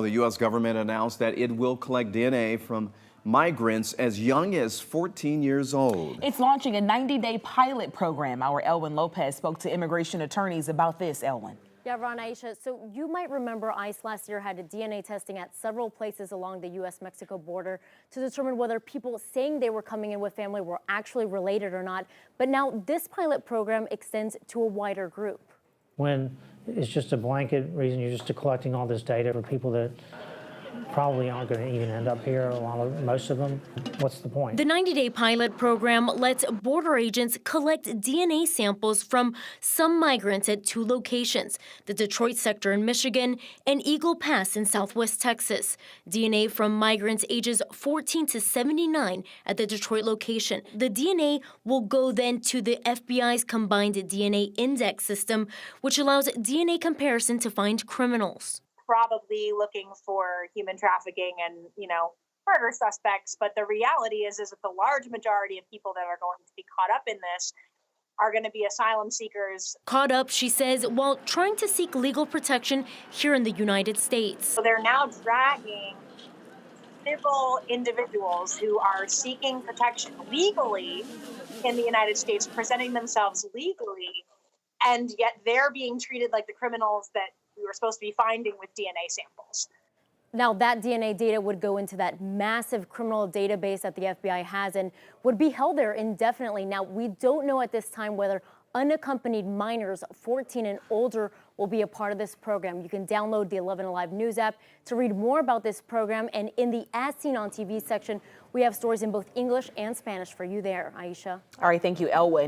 The U.S. government announced that it will collect DNA from migrants as young as 14 years old. It's launching a 90-day pilot program. Our Elwin Lopez spoke to immigration attorneys about this, Elwin. Yeah, Ron, Aisha, so you might remember ICE last year had a DNA testing at several places along the U.S.-Mexico border to determine whether people saying they were coming in with family were actually related or not. But now this pilot program extends to a wider group. When it's just a blanket reason, you're just collecting all this data for people that probably aren't going to even end up here, most of them, what's the point? The 90-day pilot program lets border agents collect DNA samples from some migrants at 2 locations, the Detroit sector in Michigan and Eagle Pass in Southwest Texas. DNA from migrants ages 14 to 79 at the Detroit location. The DNA will go then to the FBI's combined DNA index system, which allows DNA comparison to find criminals. Probably looking for human trafficking and, murder suspects. But the reality is that the large majority of people that are going to be caught up in this are going to be asylum seekers. Caught up, she says, while trying to seek legal protection here in the United States. So they're now dragging civil individuals who are seeking protection legally in the United States, presenting themselves legally, and yet they're being treated like the criminals that we were supposed to be finding with DNA samples. Now, that DNA data would go into that massive criminal database that the FBI has and would be held there indefinitely. Now, we don't know at this time whether unaccompanied minors 14 and older will be a part of this program. You can download the 11 Alive News app to read more about this program. And in the As Seen on TV section, we have stories in both English and Spanish for you there, Aisha. All right, thank you, Elwin.